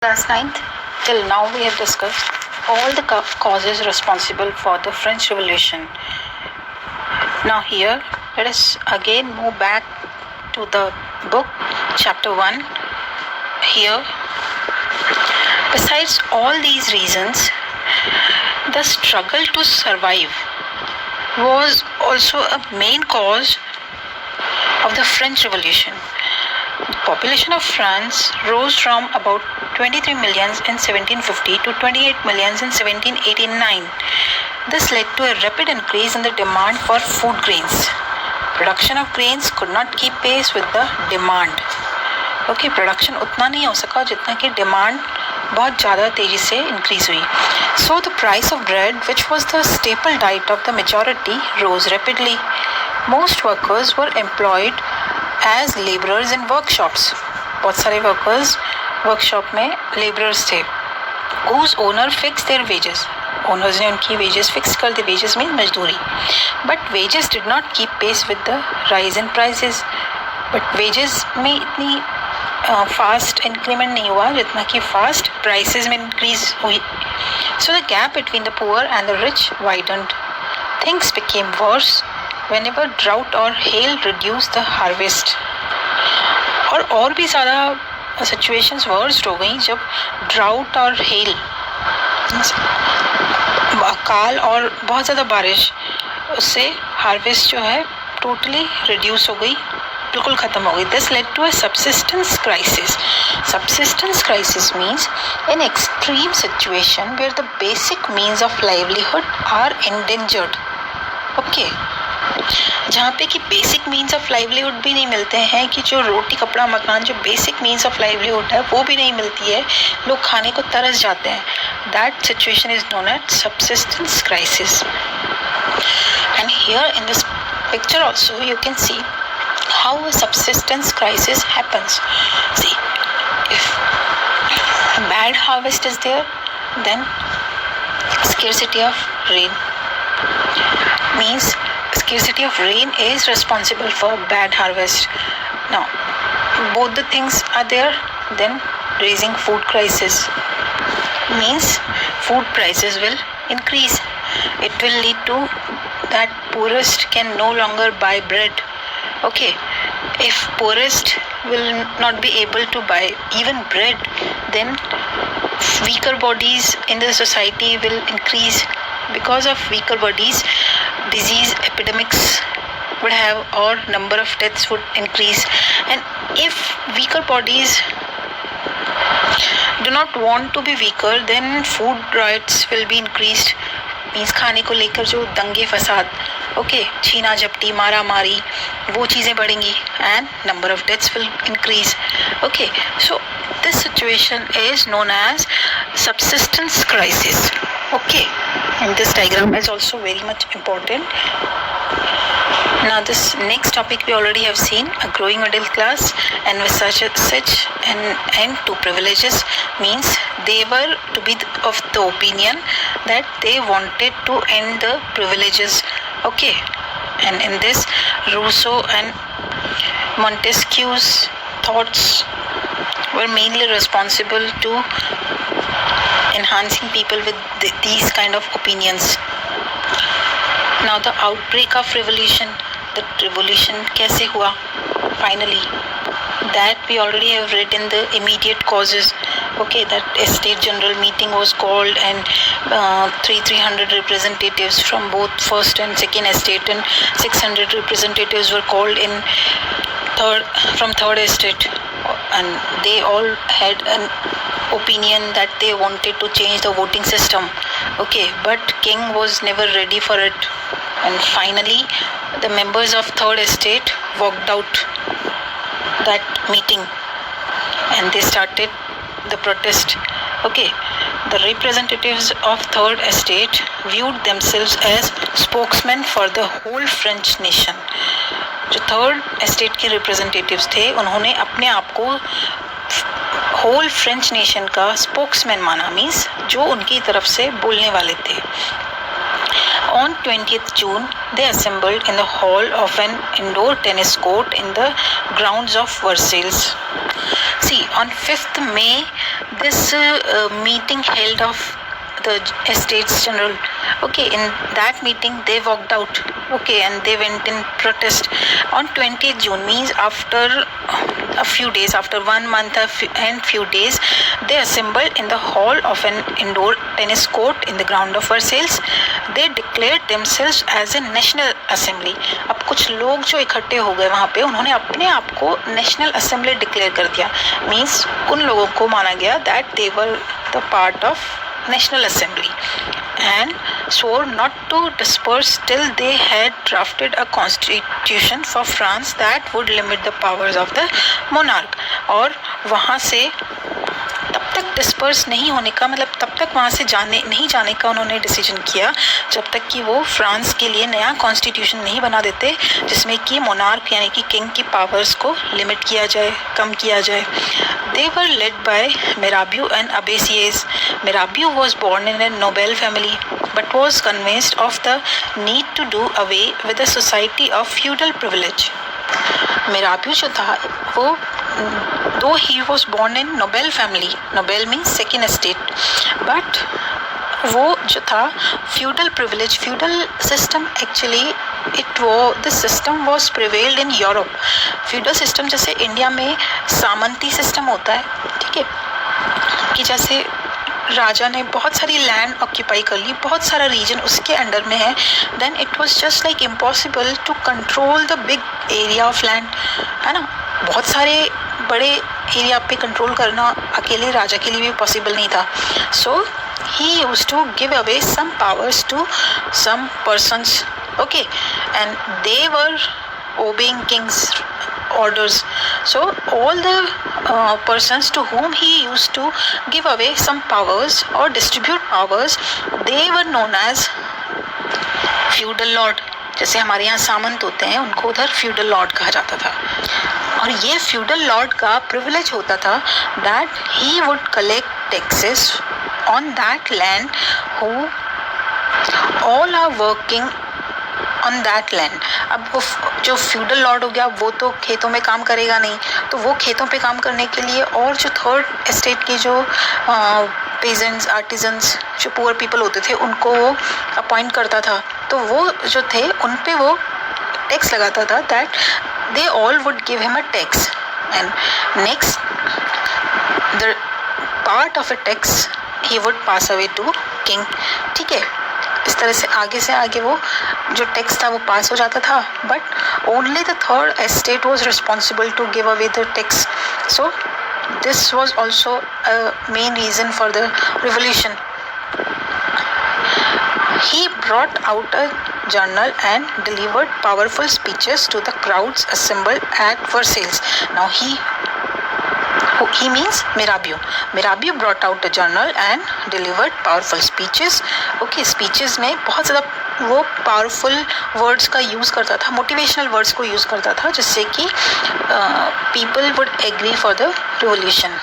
Class 9th, till now we have discussed all the causes responsible for the French Revolution. Now here, let us again move back to the book, chapter 1. Here, besides all these reasons, the struggle to survive was also a main cause of the French Revolution. The population of France rose from about 23 millions in 1750 to 28 millions in 1789. This led to a rapid increase in the demand for food grains. Production of grains could not keep pace with the demand. Okay, production उतना नहीं हो सका जितना कि demand बहुत ज़्यादा तेजी से increase हुई. So the price of bread, which was the staple diet of the majority, rose rapidly. Most workers were employed as laborers in workshops. बहुत सारे workers workshop में laborers थे. Whose owner fixed their wages. Owners ने उनकी wages fix कर दी. Wages mean मजदूरी. But wages did not keep pace with the rise in prices. But wages में इतनी fast increment नहीं हुआ जितना कि fast prices में increase हुई. So the gap between the poor and the rich widened. Things became worse whenever drought or hail reduced the harvest. और भी ज़्यादा situations worst हो गई जब drought और hail, अकाल और बहुत ज़्यादा बारिश, उससे harvest जो है totally reduce हो गई, बिल्कुल ख़त्म हो गई. This led to a subsistence crisis. Subsistence crisis means an extreme situation where the basic means of livelihood are endangered. Okay. जहाँ पे कि बेसिक मीन्स ऑफ लाइवलीहुड भी नहीं मिलते हैं, कि जो रोटी कपड़ा मकान जो बेसिक मीन्स ऑफ लाइवलीहुड है वो भी नहीं मिलती है, लोग खाने को तरस जाते हैं. That situation is known as subsistence crisis. And here in this picture also you can see how a subsistence crisis happens. See, if bad harvest is there, then scarcity of rain means scarcity of rain is responsible for bad harvest. Now, both the things are there, then raising food crisis means food prices will increase. It will lead to that poorest can no longer buy bread. Okay, if poorest will not be able to buy even bread, then weaker bodies in the society will increase. Because of weaker bodies, disease epidemics would have, or number of deaths would increase. And if weaker bodies do not want to be weaker, then food riots will be increased. Means खाने को लेकर जो दंगे फसाद, okay, छीना झपटी मारा मारी, वो चीज़ें बढ़ेंगी and number of deaths will increase. Okay, so this situation is known as subsistence crisis. Okay, and this diagram is also very much important. Now this next topic we already have seen, a growing middle class and with such an end to privileges, means they were to be of the opinion that they wanted to end the privileges. Okay, and in this Rousseau and Montesquieu's thoughts were mainly responsible to enhancing people with these kind of opinions. Now the outbreak of revolution, the revolution कैसे हुआ finally, that we already have read in the immediate causes. Okay, that a state general meeting was called and 300 representatives from both first and second estate and 600 representatives were called in from third estate, and they all had an opinion that they wanted to change the voting system. Okay, but king was never ready for it, and finally the members of third estate walked out that meeting and they started the protest. Okay, the representatives of third estate viewed themselves as spokesmen for the whole French nation. जो third estate के representatives थे, उन्होंने अपने आप को whole French nation का spokesman माना, means जो उनकी तरफ से बोलने वाले थे. On 20th June, they assembled in the hall of an indoor tennis court in the grounds of Versailles. See, on 5th May, this meeting held of the Estates General. Okay, in that meeting they walked out. Okay, and they went in protest. On 20th June, means after a few days, after 1 month and few days, they assembled in the hall of an indoor tennis court in the ground of Versailles. They declared themselves as a national assembly. अब कुछ लोग जो इकट्ठे हो गए वहाँ पे, उन्होंने अपने आप को नेशनल असेंबली डिक्लेयर कर दिया. मीन्स उन लोगों को माना गया that they were the part of National Assembly and swore not to disperse till they had drafted a constitution for France that would limit the powers of the monarch. और वहाँ से तब तक डिस्पर्स नहीं होने का, मतलब तब तक वहाँ से नहीं जाने का उन्होंने डिसीजन किया जब तक कि वो फ्रांस के लिए नया कॉन्स्टिट्यूशन नहीं बना देते जिसमें कि मोनार्क यानी कि किंग की पावर्स को लिमिट किया जाए, कम किया जाए. They were led by Mirabeau and Abbé Sieyès. Mirabeau was born in a noble family but was convinced of the need to do away with the society of feudal privilege. Mirabeau जो था वो, though he was born in noble family, noble means second estate, but वो जो था feudal privilege, feudal system actually this system was prevailed in Europe. feudal system जैसे India में सामंती system होता है, ठीक है, कि जैसे राजा ने बहुत सारी लैंड ऑक्यूपाई कर ली, बहुत सारा रीजन उसके अंडर में है, then it was just like impossible to control the big area of land, है ना. बहुत सारे बड़े एरिया पे कंट्रोल करना अकेले राजा के लिए भी पॉसिबल नहीं था. सो he used to give away some powers to some persons, okay, and they were obeying king's orders. So all the persons to whom he used to give away some powers or distribute powers, they were known as feudal lord. जैसे हमारे यहाँ सामंत होते हैं, उनको उधर feudal lord कहा जाता था. और ये feudal lord का privilege होता था that he would collect taxes on that land who all are working on that land. अब वो जो feudal lord हो गया वो तो खेतों में काम करेगा नहीं, तो वो खेतों पे काम करने के लिए और जो थर्ड एस्टेट के जो पेजेंट्स, आर्टिजन्स, जो पुअर पीपल होते थे उनको वो अपॉइंट करता था. तो वो जो थे उन पे वो टैक्स लगाता था, that they all would give him a tax and next the part of a tax he would pass away to king. ठीक है, इस तरह से आगे वो जो टैक्स था वो पास हो जाता था, but only the third estate was responsible to give away the tax. So this was also a main reason for the revolution. He brought out a journal and delivered powerful speeches to the crowds assembled at Versailles. Now he means Mirabeau. Mirabeau brought out a journal and delivered powerful speeches. Okay, speeches में बहुत ज़्यादा वो powerful words का use करता था, motivational words को use करता था, जिससे कि people would agree for the revolution.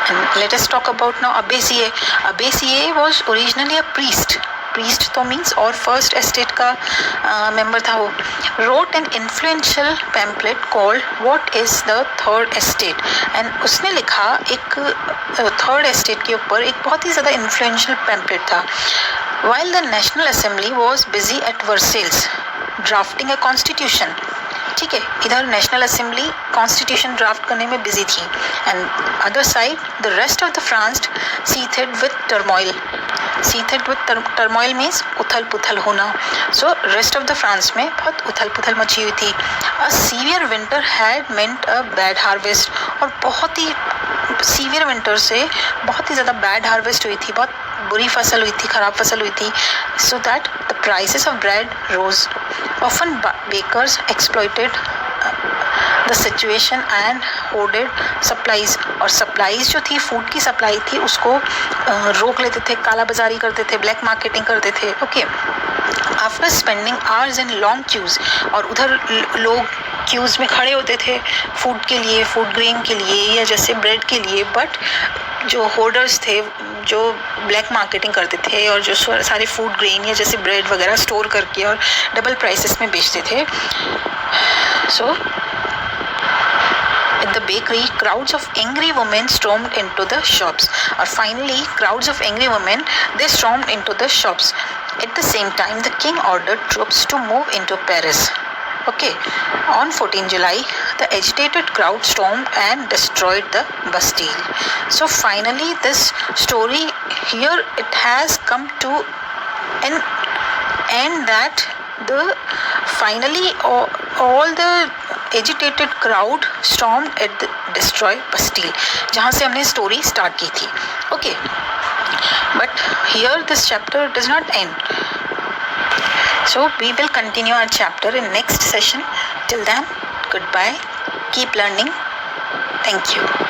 And let us talk about now Abbé Sieyès. Abbé Sieyès was originally a priest. Priest तो मीन्स और फर्स्ट एस्टेट का मेंबर था. वो wrote an influential pamphlet called what is the third estate, and उसने लिखा एक third estate के ऊपर एक बहुत ही ज़्यादा इन्फ्लुएंशियल पैम्पलेट था. While the national assembly was busy at Versailles drafting a constitution. ठीक है, इधर नेशनल असेंबली कॉन्स्टिट्यूशन ड्राफ्ट करने में बिजी थी, and other side the rest of the France sheathed with turmoil. Sheathed with turmoil means उथल पुथल होना. So rest of the France में बहुत उथल पुथल मची हुई थी. A severe winter had meant a bad harvest, और बहुत ही सीवियर विंटर से बहुत ही ज़्यादा बैड हार्वेस्ट हुई थी, बहुत बुरी फसल हुई थी, ख़राब फसल हुई थी. So that the prices of bread rose. Often bakers exploited the situation and hoarded supplies, और सप्लाईज जो थी, फूड की सप्लाई थी, उसको रोक लेते थे, काला बाजारी करते थे, ब्लैक मार्केटिंग करते थे. Okay, after spending hours in long queues, और उधर लोग क्यूज में खड़े होते थे फूड के लिए, फूड ग्रेन के लिए या जैसे ब्रेड के लिए, बट जो होर्डर्स थे जो ब्लैक मार्केटिंग करते थे और जो सारे फूड ग्रेन या जैसे ब्रेड वगैरह स्टोर करके और डबल प्राइसेस में बेचते थे. सो at the bakery, crowds of angry women stormed into the shops. Or finally, crowds of angry women, they stormed into the shops. At the same time, the king ordered troops to move into Paris. Okay, on 14 July, the agitated crowd stormed and destroyed the Bastille. So finally, this story here, it has come to an end that the finally all the agitated crowd stormed at the destroyed Bastille, जहाँ से हमने story start की थी. Okay, but here this chapter does not end. So we will continue our chapter in next session. Till then, goodbye. Keep learning. Thank you.